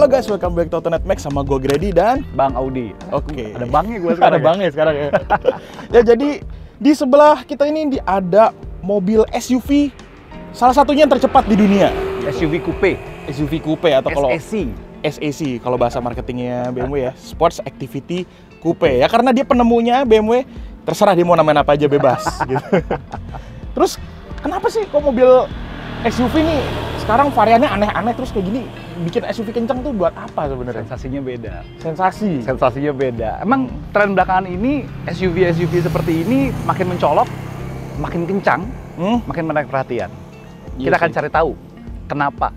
Halo guys, welcome back to Autonet Max sama gue Grady dan Bang Audi. Oke. Ada bangnya gue sekarang. Ada bangnya sekarang ya. Ya jadi di sebelah kita ini ada mobil SUV salah satunya yang tercepat di dunia. SUV coupe. SUV coupe atau kalau SAC. SAC kalau bahasa marketingnya BMW ya, Sports Activity Coupe ya, karena dia penemunya BMW, terserah dia mau namain apa aja bebas gitu. Terus kenapa sih kok mobil SUV nih sekarang variannya aneh-aneh terus kayak gini, bikin SUV kencang tuh buat apa sebenarnya? Sensasinya beda. Sensasinya beda. Emang tren belakangan ini SUV seperti ini makin mencolok, makin kencang, makin menarik perhatian. Iya Kita akan sih. cari tahu kenapa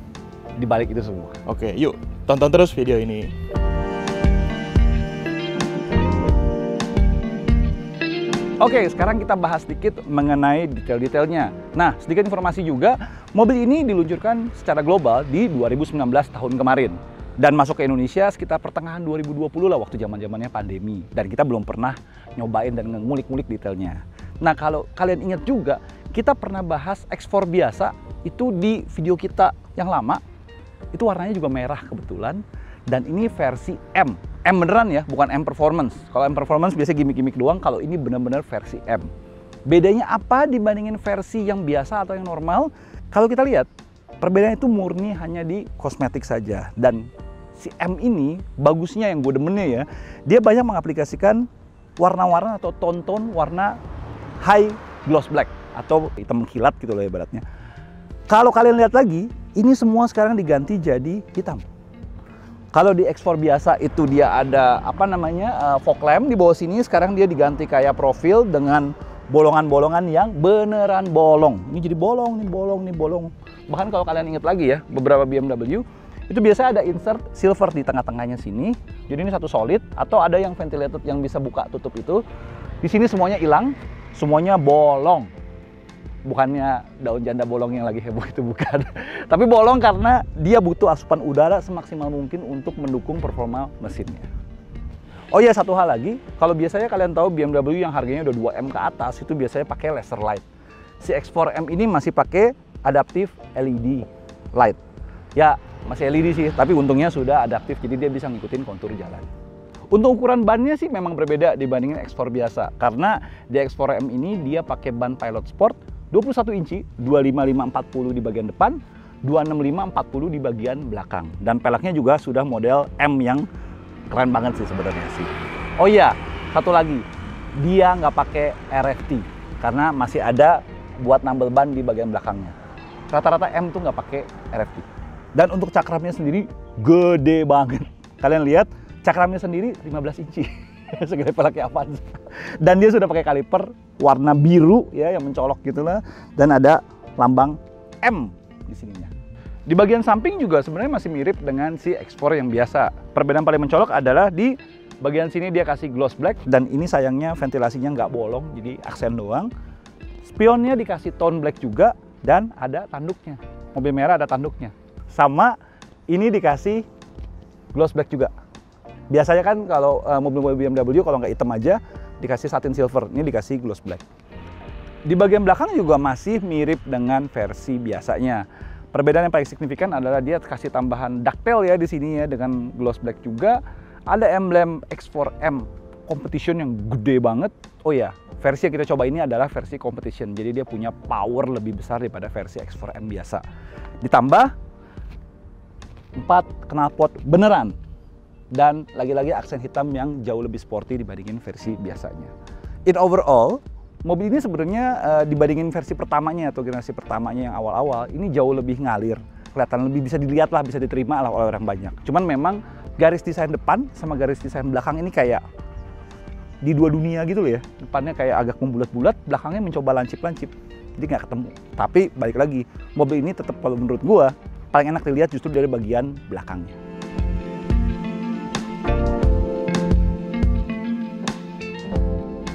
di balik itu semua. Oke, yuk tonton terus video ini. Oke, sekarang kita bahas sedikit mengenai detail-detailnya. Nah, sedikit informasi juga, mobil ini diluncurkan secara global di 2019 tahun kemarin. Dan masuk ke Indonesia sekitar pertengahan 2020 lah, waktu zaman-zamannya pandemi. Dan kita belum pernah nyobain dan ngulik-ngulik detailnya. Nah, kalau kalian ingat juga, kita pernah bahas X4 biasa, itu di video kita yang lama, itu warnanya juga merah kebetulan. Dan ini versi M. M beneran ya, bukan M Performance. Kalau M Performance biasanya gimmick-gimmick doang, kalau ini benar-benar versi M. Bedanya apa dibandingin versi yang biasa atau yang normal? Kalau kita lihat, perbedaan itu murni hanya di kosmetik saja. Dan si M ini, bagusnya yang gue demennya ya, dia banyak mengaplikasikan warna-warna atau ton-ton warna high gloss black atau hitam mengkilat gitu loh ibaratnya. Kalau kalian lihat lagi, ini semua sekarang diganti jadi hitam. Kalau di X4 biasa itu dia ada fog lamp di bawah sini, sekarang dia diganti kayak profil dengan bolongan-bolongan yang beneran bolong. Ini jadi bolong, nih bolong, nih bolong. Bahkan kalau kalian ingat lagi ya, beberapa BMW itu biasa ada insert silver di tengah-tengahnya sini. Jadi ini satu solid, atau ada yang ventilated yang bisa buka tutup itu. Di sini semuanya hilang, semuanya bolong. Bukannya daun janda bolong yang lagi heboh itu, bukan. Tapi bolong karena dia butuh asupan udara semaksimal mungkin untuk mendukung performa mesinnya. Oh iya, satu hal lagi, kalau biasanya kalian tahu BMW yang harganya udah 2M ke atas itu biasanya pakai laser light. Si X4M ini masih pakai adaptive LED light. Ya, masih LED sih, tapi untungnya sudah adaptif, jadi dia bisa ngikutin kontur jalan. Untuk ukuran bannya sih memang berbeda dibandingin X4 biasa, karena di X4M ini dia pakai ban Pilot Sport 21 inci, 255/40 di bagian depan, 265/40 di bagian belakang. Dan peleknya juga sudah model M yang keren banget sih sebenarnya sih. Oh iya, satu lagi, dia nggak pakai RFT karena masih ada buat nambel ban di bagian belakangnya. Rata-rata M tuh nggak pakai RFT. Dan untuk cakramnya sendiri gede banget. Kalian lihat, cakramnya sendiri 15 inci. Segede peleknya Avanza. Dan dia sudah pakai kaliper warna biru ya yang mencolok gitulah, dan ada lambang M di sininya. Di bagian samping juga sebenarnya masih mirip dengan si X4 yang biasa. Perbedaan paling mencolok adalah di bagian sini dia kasih gloss black, dan ini sayangnya ventilasinya nggak bolong, jadi aksen doang. Spionnya dikasih tone black juga, dan ada tanduknya. Mobil merah ada tanduknya. Sama ini dikasih gloss black juga. Biasanya kan kalau mobil-mobil BMW kalau nggak hitam aja dikasih satin silver, ini dikasih gloss black. Di bagian belakang juga masih mirip dengan versi biasanya. Perbedaan yang paling signifikan adalah dia kasih tambahan ducktail ya di sini ya dengan gloss black juga. Ada emblem X4M Competition yang gede banget. Oh ya, versi yang kita coba ini adalah versi Competition, jadi dia punya power lebih besar daripada versi X4M biasa. Ditambah 4 knalpot beneran. Dan lagi-lagi aksen hitam yang jauh lebih sporty dibandingin versi biasanya. In overall, mobil ini sebenarnya dibandingin versi pertamanya atau generasi pertamanya yang awal-awal, ini jauh lebih ngalir. Kelihatan lebih bisa dilihat lah, bisa diterima lah oleh orang banyak. Cuman memang garis desain depan sama garis desain belakang ini kayak di dua dunia gitu loh ya. Depannya kayak agak membulat-bulat, belakangnya mencoba lancip-lancip. Jadi nggak ketemu. Tapi balik lagi, mobil ini tetap kalau menurut gua paling enak dilihat justru dari bagian belakangnya.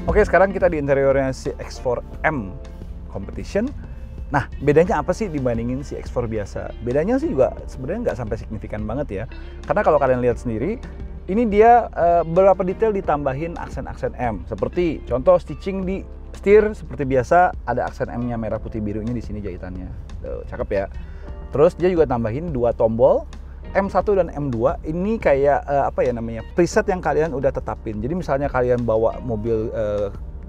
Oke, sekarang kita di interiornya si X4M Competition. Nah, bedanya apa sih dibandingin si X4 biasa? Bedanya sih juga sebenarnya nggak sampai signifikan banget ya. Karena kalau kalian lihat sendiri, ini dia beberapa detail ditambahin aksen-aksen M. Seperti contoh stitching di setir seperti biasa, ada aksen M-nya merah putih birunya di sini jahitannya. Tuh, cakep ya. Terus dia juga tambahin 2 tombol M1 dan M2 ini kayak preset yang kalian udah tetapin. Jadi misalnya kalian bawa mobil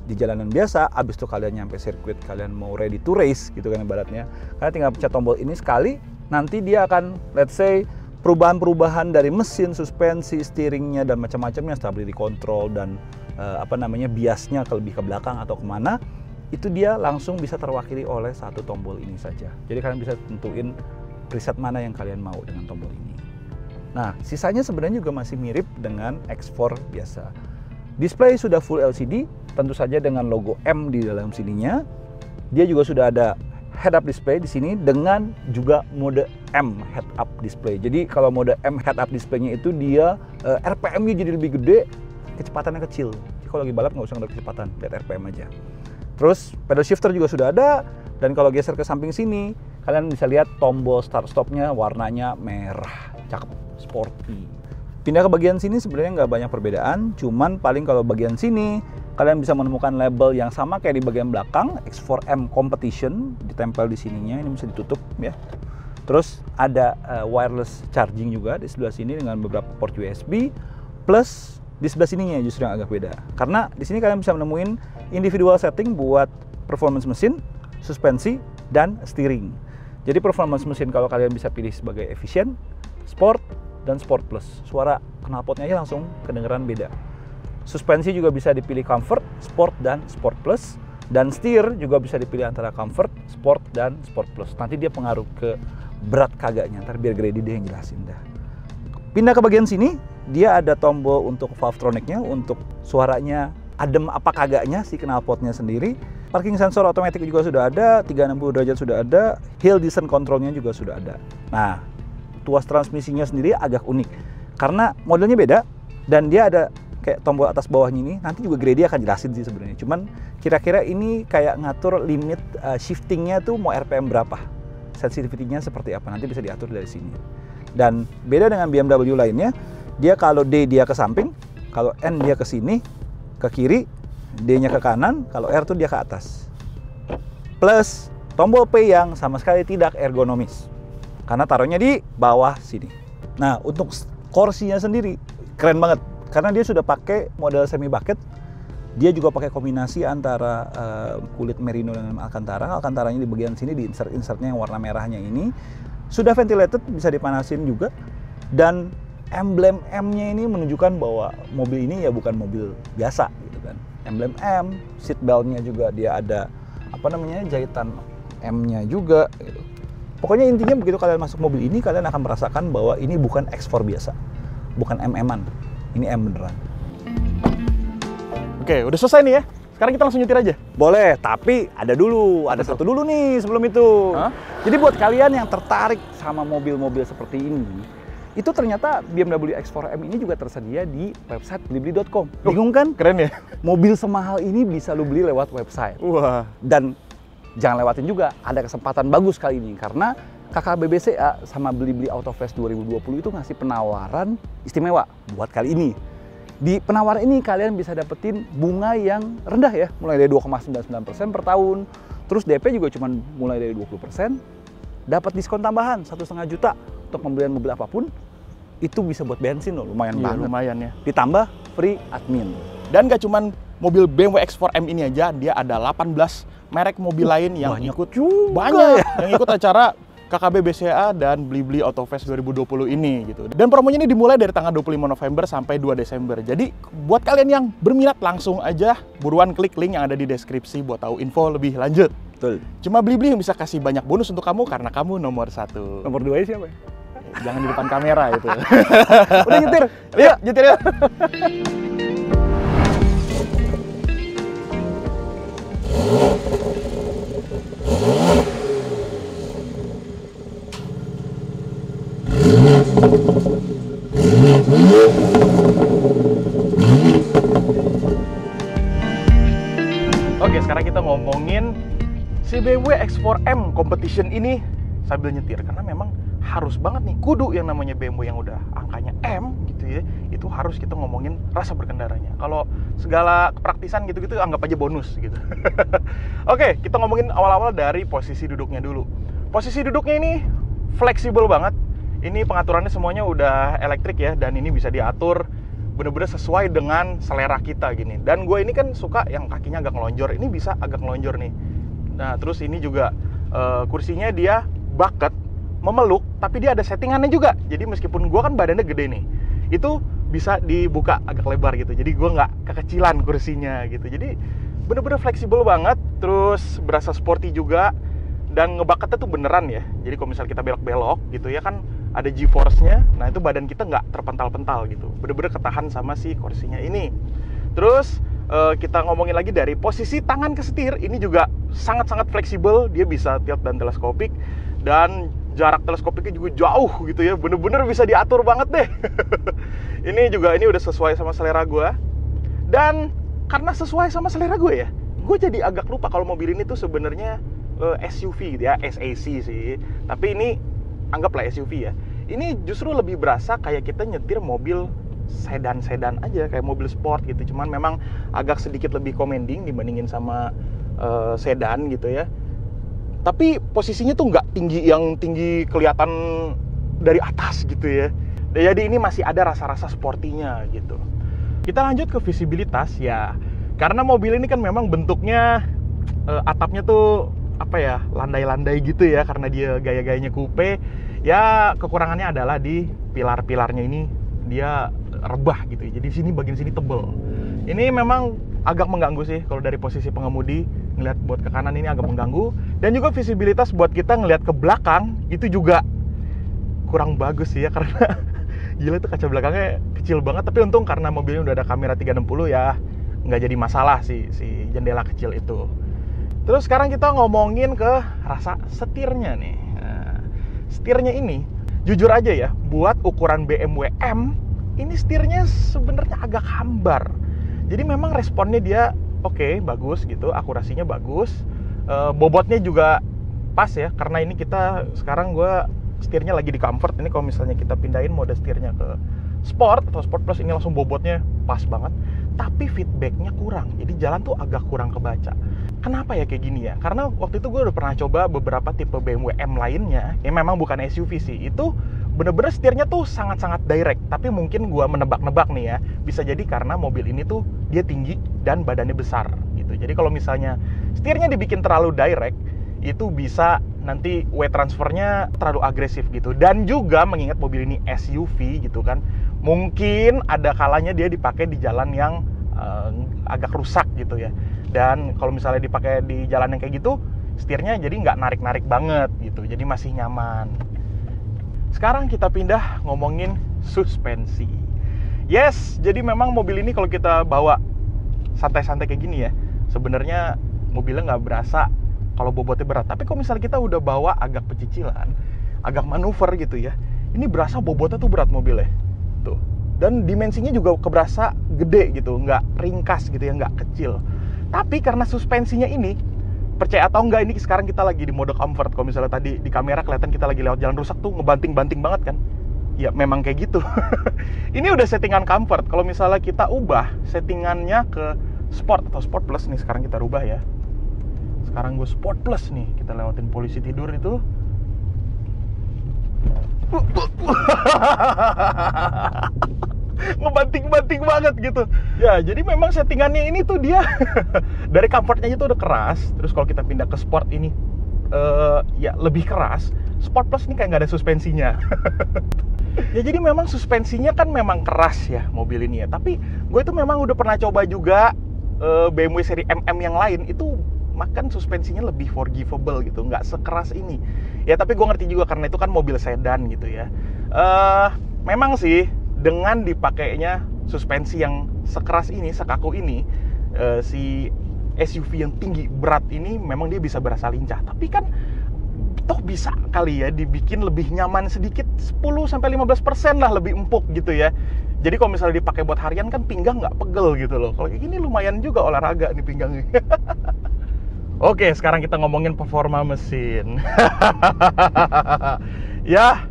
di jalanan biasa, abis itu kalian nyampe sirkuit, kalian mau ready to race gitu kan ibaratnya, kalian tinggal pencet tombol ini sekali, nanti dia akan let's say perubahan-perubahan dari mesin, suspensi, steeringnya dan macam-macamnya, stability control dan biasnya lebih ke belakang atau kemana, itu dia langsung bisa terwakili oleh satu tombol ini saja. Jadi kalian bisa tentuin preset mana yang kalian mau dengan tombol ini. Nah, sisanya sebenarnya juga masih mirip dengan X4 biasa. Display sudah full LCD, tentu saja dengan logo M di dalam sininya. Dia juga sudah ada head-up display di sini dengan juga mode M head-up display. Jadi kalau mode M head-up display-nya itu dia RPM-nya jadi lebih gede, kecepatannya kecil. Jadi kalau lagi balap nggak usah ngeliat kecepatan, lihat RPM aja. Terus pedal shifter juga sudah ada, dan kalau geser ke samping sini, kalian bisa lihat tombol start-stopnya warnanya merah, cakep, sporty. Pindah ke bagian sini sebenarnya nggak banyak perbedaan, cuman paling kalau bagian sini kalian bisa menemukan label yang sama kayak di bagian belakang, X4M Competition, ditempel di sininya, ini bisa ditutup ya. Terus ada wireless charging juga di sebelah sini dengan beberapa port USB, plus di sebelah sininya justru yang agak beda. Karena di sini kalian bisa menemuin individual setting buat performance mesin, suspensi, dan steering. Jadi performance mesin kalau kalian bisa pilih sebagai efisien, sport, dan Sport Plus. Suara knalpotnya aja langsung kedengeran beda. Suspensi juga bisa dipilih Comfort, Sport, dan Sport Plus. Dan steer juga bisa dipilih antara Comfort, Sport, dan Sport Plus. Nanti dia pengaruh ke berat kagaknya. Ntar biar Grady deh yang jelasin dah. Pindah ke bagian sini, dia ada tombol untuk Valvetronic-nya, untuk suaranya adem apa kagaknya si knalpotnya sendiri. Parking sensor otomatis juga sudah ada, 360 derajat sudah ada, hill descent control-nya juga sudah ada. Nah, tuas transmisinya sendiri agak unik karena modelnya beda dan dia ada kayak tombol atas bawahnya ini. Nanti juga Grady akan jelasin sih sebenarnya. Cuman kira-kira ini kayak ngatur limit shiftingnya tuh mau RPM berapa, sensitivity-nya seperti apa, nanti bisa diatur dari sini. Dan beda dengan BMW lainnya, dia kalau D dia ke samping, kalau N dia ke sini, ke kiri, D-nya ke kanan, kalau R tuh dia ke atas. Plus tombol P yang sama sekali tidak ergonomis, karena taruhnya di bawah sini. Nah, untuk kursinya sendiri keren banget karena dia sudah pakai model semi bucket. Dia juga pakai kombinasi antara kulit merino dengan alcantara. Alcantaranya di bagian sini, di insertnya yang warna merahnya ini sudah ventilated, bisa dipanasin juga. Dan emblem M-nya ini menunjukkan bahwa mobil ini ya bukan mobil biasa gitu kan. Emblem M, seat belt-nya juga dia ada jahitan M-nya juga gitu. Pokoknya intinya begitu kalian masuk mobil ini, kalian akan merasakan bahwa ini bukan X4 biasa, bukan MM-an, ini M beneran. Oke, udah selesai nih ya. Sekarang kita langsung nyetir aja. Boleh, tapi ada satu dulu nih sebelum itu. Hah? Jadi buat kalian yang tertarik sama mobil-mobil seperti ini, itu ternyata BMW X4M ini juga tersedia di website blibli.com. Bingung kan? Keren ya? Mobil semahal ini bisa lu beli lewat website. Wah. Dan jangan lewatin juga, ada kesempatan bagus kali ini karena kakak BBCA sama Blibli Autofest 2020 itu ngasih penawaran istimewa buat kali ini. Di penawaran ini kalian bisa dapetin bunga yang rendah ya, mulai dari 2,99% per tahun. Terus DP juga cuma mulai dari 20%. Dapat diskon tambahan 1,5 juta untuk pembelian mobil apapun. Itu bisa buat bensin loh, lumayan banget. Lumayan ya. Ditambah free admin. Dan gak cuman mobil BMW X4M ini aja, dia ada 18 merek mobil lain yang ikut juga banyak ya. yang ikut acara KKB BCA dan Blibli Autofest 2020 ini gitu. Dan promonya ini dimulai dari tanggal 25 November sampai 2 Desember. Jadi buat kalian yang berminat langsung aja buruan klik link yang ada di deskripsi buat tahu info lebih lanjut. Betul. Cuma Blibli yang bisa kasih banyak bonus untuk kamu karena kamu nomor 1. Nomor 2 siapa ya? Jangan di depan kamera itu. Udah nyetir. Ayo, nyetir ya. Oke, sekarang kita ngomongin si BMW X4M Competition ini sambil nyetir karena memang harus banget nih, kudu yang namanya BMW yang udah angkanya M gitu ya, itu harus kita ngomongin rasa berkendaranya. Kalau segala kepraktisan gitu-gitu anggap aja bonus gitu. Oke, kita ngomongin awal-awal dari posisi duduknya dulu. Posisi duduknya ini fleksibel banget. Ini pengaturannya semuanya udah elektrik ya, dan ini bisa diatur bener-bener sesuai dengan selera kita gini. Dan gue ini kan suka yang kakinya agak ngelonjor, ini bisa agak ngelonjor nih. Nah terus ini juga kursinya dia bucket, memeluk, tapi dia ada settingannya juga. Jadi meskipun gue kan badannya gede nih, itu bisa dibuka agak lebar gitu. Jadi gue nggak kekecilan kursinya gitu. Jadi bener-bener fleksibel banget, terus berasa sporty juga. Dan ngebaketnya tuh beneran ya. Jadi kalau misalnya kita belok-belok gitu ya kan ada G-force-nya, nah itu badan kita nggak terpental-pental gitu. Bener-bener ketahan sama si kursinya ini. Terus kita ngomongin lagi dari posisi tangan ke setir, ini juga sangat-sangat fleksibel. Dia bisa tilt dan teleskopik, dan jarak teleskopiknya juga jauh gitu ya. Bener-bener bisa diatur banget deh. Ini udah sesuai sama selera gue. Dan karena sesuai sama selera gue ya, gue jadi agak lupa kalau mobil ini tuh sebenarnya SUV gitu ya, SAC sih. Tapi ini anggaplah SUV ya. Ini justru lebih berasa kayak kita nyetir mobil sedan aja, kayak mobil sport gitu. Cuman memang agak sedikit lebih commanding dibandingin sama sedan gitu ya. Tapi posisinya tuh nggak tinggi kelihatan dari atas gitu ya. Jadi ini masih ada rasa-rasa sportinya gitu. Kita lanjut ke visibilitas ya. Karena mobil ini kan memang bentuknya atapnya tuh apa ya, landai-landai gitu ya, karena dia gaya-gayanya coupe. Ya kekurangannya adalah di pilar-pilarnya ini dia rebah gitu. Jadi bagian sini tebel. Ini memang agak mengganggu sih kalau dari posisi pengemudi, ngelihat buat ke kanan ini agak mengganggu. Dan juga visibilitas buat kita ngelihat ke belakang itu juga kurang bagus sih ya, karena gila tuh kaca belakangnya kecil banget. Tapi untung karena mobilnya udah ada kamera 360 ya nggak jadi masalah si jendela kecil itu. Terus sekarang kita ngomongin ke rasa setirnya nih. Nah, setirnya ini jujur aja ya, buat ukuran BMW M ini setirnya sebenarnya agak hambar. Jadi memang responnya dia oke, bagus gitu, akurasinya bagus, bobotnya juga pas ya, karena ini kita sekarang gue setirnya lagi di comfort. Ini kalau misalnya kita pindahin mode setirnya ke sport atau sport plus, ini langsung bobotnya pas banget. Tapi feedbacknya kurang, jadi jalan tuh agak kurang kebaca. Kenapa ya kayak gini ya? Karena waktu itu gue udah pernah coba beberapa tipe BMW M lainnya, yang memang bukan SUV sih, itu bener-bener setirnya tuh sangat-sangat direct. Tapi mungkin gue menebak-nebak nih ya, bisa jadi karena mobil ini tuh dia tinggi dan badannya besar gitu. Jadi kalau misalnya setirnya dibikin terlalu direct, itu bisa nanti weight transfernya terlalu agresif gitu. Dan juga mengingat mobil ini SUV gitu kan, mungkin ada kalanya dia dipakai di jalan yang agak rusak gitu ya. Dan kalau misalnya dipakai di jalan yang kayak gitu, setirnya jadi nggak narik-narik banget gitu, jadi masih nyaman. Sekarang kita pindah ngomongin suspensi. Yes, jadi memang mobil ini kalau kita bawa santai-santai kayak gini ya, sebenarnya mobilnya nggak berasa kalau bobotnya berat. Tapi kalau misalnya kita udah bawa agak pecicilan, agak manuver gitu ya, ini berasa bobotnya tuh berat mobilnya tuh. Dan dimensinya juga keberasa gede gitu, nggak ringkas gitu ya, nggak kecil. Tapi karena suspensinya ini, percaya atau enggak, ini sekarang kita lagi di mode comfort. Kalau misalnya tadi di kamera kelihatan kita lagi lewat jalan rusak tuh ngebanting-banting banget kan. Ya memang kayak gitu. Ini udah settingan comfort. Kalau misalnya kita ubah settingannya ke sport atau sport plus nih, sekarang kita rubah ya. Sekarang gue sport plus nih, kita lewatin polisi tidur itu. Ngebanting-banting banget gitu ya. Jadi memang settingannya ini tuh dia dari comfortnya itu udah keras. Terus kalau kita pindah ke sport ini ya lebih keras. Sport plus ini kayak nggak ada suspensinya. Ya jadi memang suspensinya kan memang keras ya mobil ini ya. Tapi gue itu memang udah pernah coba juga BMW seri MM yang lain, itu makan suspensinya lebih forgivable gitu, nggak sekeras ini ya. Tapi gue ngerti juga karena itu kan mobil sedan gitu ya. Memang sih dengan dipakainya suspensi yang sekeras ini, sekaku ini, si SUV yang tinggi berat ini memang dia bisa berasa lincah. Tapi kan toh bisa kali ya dibikin lebih nyaman sedikit, 10-15% lah lebih empuk gitu ya. Jadi kalau misalnya dipakai buat harian kan pinggang nggak pegel gitu loh. Kalau kayak gini lumayan juga olahraga nih pinggangnya. Oke, sekarang kita ngomongin performa mesin. Ya,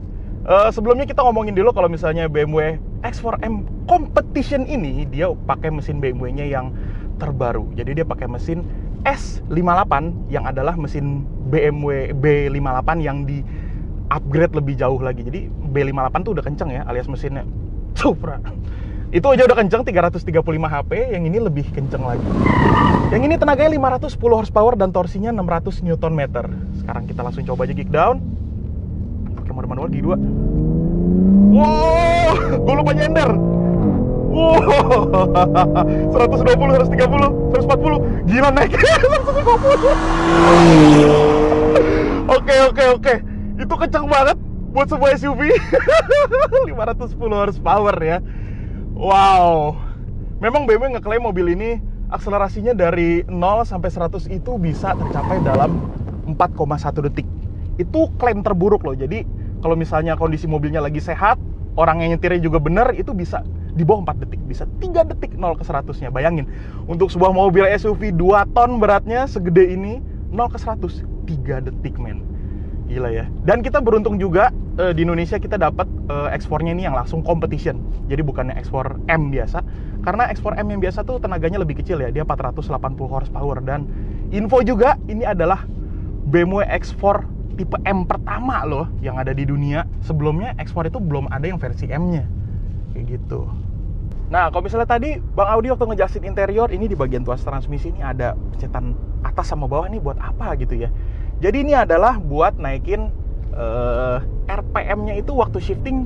sebelumnya kita ngomongin dulu kalau misalnya BMW X4M Competition ini dia pakai mesin BMW-nya yang terbaru. Jadi dia pakai mesin S58 yang adalah mesin BMW B58 yang upgrade lebih jauh lagi. Jadi B58 tuh udah kenceng ya, alias mesinnya Supra. Itu aja udah kenceng, 335 HP, yang ini lebih kenceng lagi. Yang ini tenaganya 510 horsepower dan torsinya 600 Nm. Sekarang kita langsung coba aja kickdown. Pakai mode manual G2. Wow, gue lupa nyender. Wow, 120, 130, 140, gila naik 150. Oke. Itu kenceng banget buat sebuah SUV. 510 horsepower ya. Wow. Memang BMW ngeklaim mobil ini akselerasinya dari 0 sampai 100 itu bisa tercapai dalam 4,1 detik. Itu klaim terburuk loh. Jadi kalau misalnya kondisi mobilnya lagi sehat, orang yang nyetirnya juga benar, itu bisa di bawah 4 detik, bisa 3 detik 0 ke 100-nya. Bayangin, untuk sebuah mobil SUV 2 ton beratnya segede ini, 0 ke 100, 3 detik men. Gila ya. Dan kita beruntung juga di Indonesia kita dapat X4-nya ini yang langsung competition. Jadi bukannya X4 M biasa. Karena X4 M yang biasa tuh tenaganya lebih kecil ya, dia 480 horsepower. Dan info juga, ini adalah BMW X4 tipe M pertama loh yang ada di dunia. Sebelumnya X4 itu belum ada yang versi M-nya. Kayak gitu. Nah, kalau misalnya tadi Bang Audi waktu ngejelasin interior, ini di bagian tuas transmisi ini ada pencetan atas sama bawah, ini buat apa gitu ya. Jadi ini adalah buat naikin RPM-nya itu waktu shifting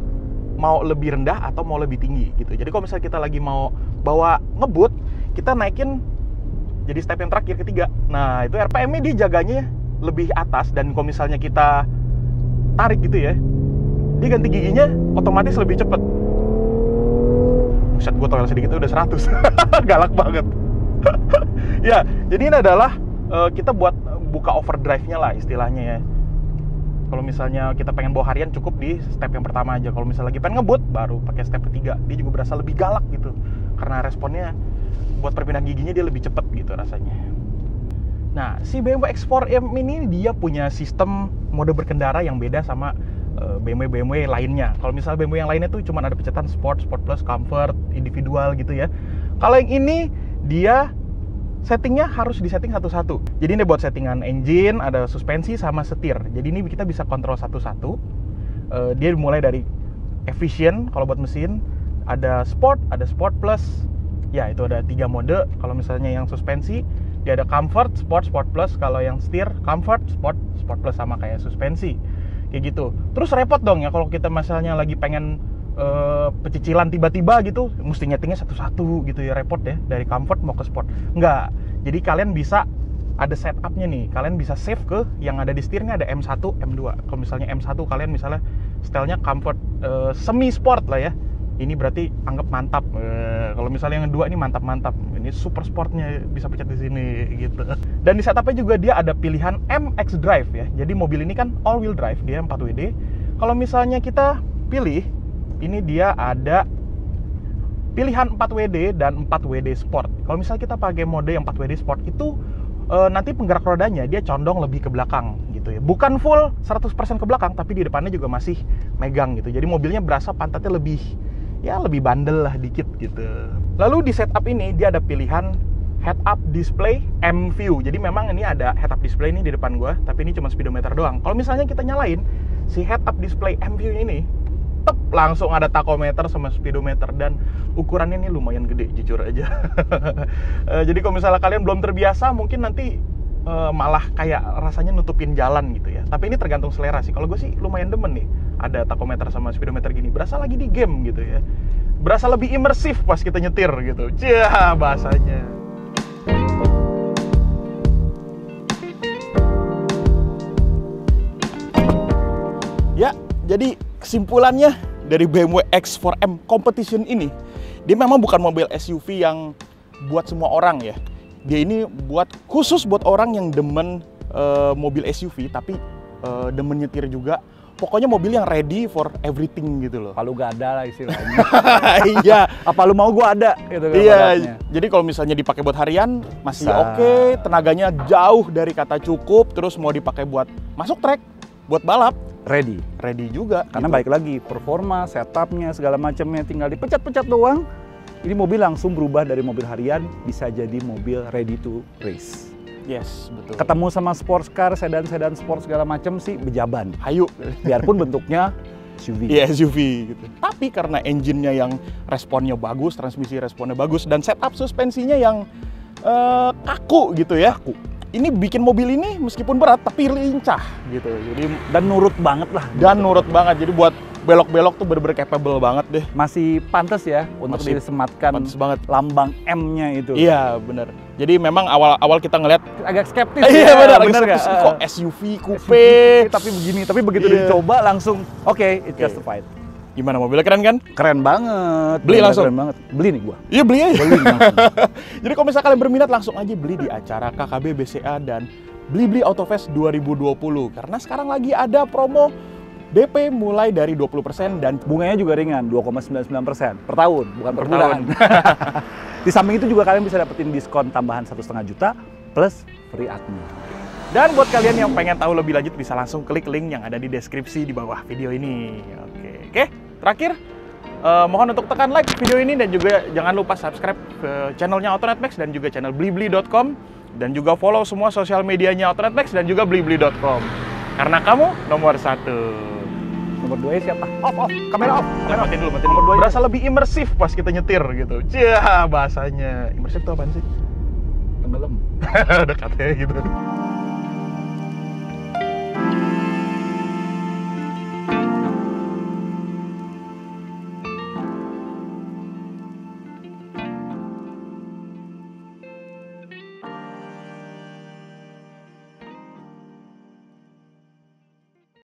mau lebih rendah atau mau lebih tinggi gitu. Jadi kalau misalnya kita lagi mau bawa ngebut, kita naikin jadi step yang terakhir ketiga. Nah, itu RPM-nya dijaganya lebih atas, dan kalau misalnya kita tarik gitu ya, dia ganti giginya otomatis lebih cepet. Buset, gue toel sedikit udah 100. Galak banget. Ya, jadi ini adalah kita buat buka overdrive-nya lah istilahnya ya. Kalau misalnya kita pengen bawa harian, cukup di step yang pertama aja. Kalau misalnya lagi pengen ngebut, baru pakai step ketiga. Dia juga berasa lebih galak gitu, karena responnya buat perpindahan giginya dia lebih cepet gitu rasanya. Nah, si BMW X4M ini dia punya sistem mode berkendara yang beda sama BMW lainnya. Kalau misalnya BMW yang lainnya tuh cuma ada pencetan Sport, Sport Plus, Comfort, individual gitu ya. Kalau yang ini dia settingnya harus disetting satu-satu. Jadi ini buat settingan engine, ada suspensi sama setir. Jadi ini kita bisa kontrol satu-satu. Dia mulai dari efisien kalau buat mesin, ada Sport Plus. Ya, itu ada 3 mode. Kalau misalnya yang suspensi, dia ada Comfort, Sport Plus. Kalau yang setir, Comfort, Sport Plus, sama kayak suspensi. Kayak gitu. Terus repot dong ya kalau kita misalnya lagi pengen pecicilan tiba-tiba gitu, mesti nyetingnya satu-satu gitu ya, repot ya, dari Comfort mau ke Sport. Enggak. Jadi kalian bisa ada setupnya nih, kalian bisa save ke yang ada di setirnya, ada M1, M2. Kalau misalnya M1 kalian misalnya stylenya Comfort semi sport lah ya, ini berarti anggap mantap. Kalau misalnya yang kedua ini mantap-mantap, ini super sportnya bisa pencet di sini gitu. Dan di setupnya juga dia ada pilihan MX Drive ya. Jadi mobil ini kan all wheel drive, dia 4WD. Kalau misalnya kita pilih, ini dia ada pilihan 4WD dan 4WD Sport. Kalau misalnya kita pakai mode yang 4WD Sport itu nanti penggerak rodanya dia condong lebih ke belakang gitu ya. Bukan full 100% ke belakang, tapi di depannya juga masih megang gitu. Jadi mobilnya berasa pantatnya lebih bandel lah dikit gitu. Lalu di setup ini dia ada pilihan head-up display M-View. Jadi memang ini ada head-up display ini di depan gua, tapi ini cuma speedometer doang. Kalau misalnya kita nyalain si head-up display M-View ini, langsung ada tachometer sama speedometer, dan ukurannya ini lumayan gede jujur aja. Jadi kalau misalnya kalian belum terbiasa, mungkin nanti malah kayak rasanya nutupin jalan gitu ya. Tapi ini tergantung selera sih. Kalau gue sih lumayan demen nih, ada tachometer sama speedometer gini, berasa lagi di game gitu ya. Berasa lebih imersif pas kita nyetir gitu. Cih, bahasanya. Ya, jadi kesimpulannya dari BMW X4M Competition ini, dia memang bukan mobil SUV yang buat semua orang ya. Dia ini khusus buat orang yang demen mobil SUV, tapi demen nyetir juga. Pokoknya mobil yang ready for everything gitu loh. Kalau gak ada lah istilahnya. Iya. Apa lu mau gua ada gitu kan. Iya. Jadi kalau misalnya dipakai buat harian masih oke, tenaganya jauh dari kata cukup, terus mau dipakai buat masuk track, buat balap, ready juga. Karena gitu. baik lagi performa, setupnya segala macamnya tinggal dipecat-pecat doang. Ini mobil langsung berubah dari mobil harian bisa jadi mobil ready to race. Yes, betul. Ketemu sama sports car, sedan sport segala macam sih bejaban. Hayu. Biarpun bentuknya SUV. Iya, SUV gitu. Tapi karena engine-nya yang responnya bagus, transmisi responnya bagus, dan setup suspensinya yang kaku gitu ya. Kaku. Ini bikin mobil ini meskipun berat tapi lincah gitu. Jadi Dan nurut banget lah. nurut banget. Jadi buat belok-belok tuh bener-bener capable banget deh. Masih pantas ya untuk Masih disematkan pantes banget. lambang M-nya itu. Iya, bener. Jadi memang awal-awal kita ngeliat Agak skeptis iya, ya. bener nggak? skeptis, kok SUV, coupe. SUV, tapi begini, tapi begitu Iya. dicoba langsung oke, it's Oke. justified. Gimana, mobilnya keren kan? Keren banget. Beli langsung? Keren banget. Beli nih gua. Iya, beli aja. Beli langsung. Jadi kalau misalnya kalian berminat langsung aja beli di acara KKB BCA dan Blibli Autofest 2020. Karena sekarang lagi ada promo DP mulai dari 20% dan Bunganya juga ringan, 2,99% per tahun, bukan per Per bulan. tahun. Di samping itu juga kalian bisa dapetin diskon tambahan 1,5 juta plus free admin. Dan buat kalian yang pengen tahu lebih lanjut bisa langsung klik link yang ada di deskripsi di bawah video ini. Oke. Terakhir, mohon untuk tekan like video ini dan juga jangan lupa subscribe ke channelnya AutoNetMax dan juga channel blibli.com dan juga follow semua sosial medianya AutoNetMax dan juga blibli.com. Karena kamu nomor 1. Nomor 2 siapa? Off, kamera off. Matiin dulu. Nomor 2 berasa lebih imersif pas kita nyetir gitu. Cia, bahasanya. Imersif itu apaan sih? Tenggelam. Udah katanya gitu.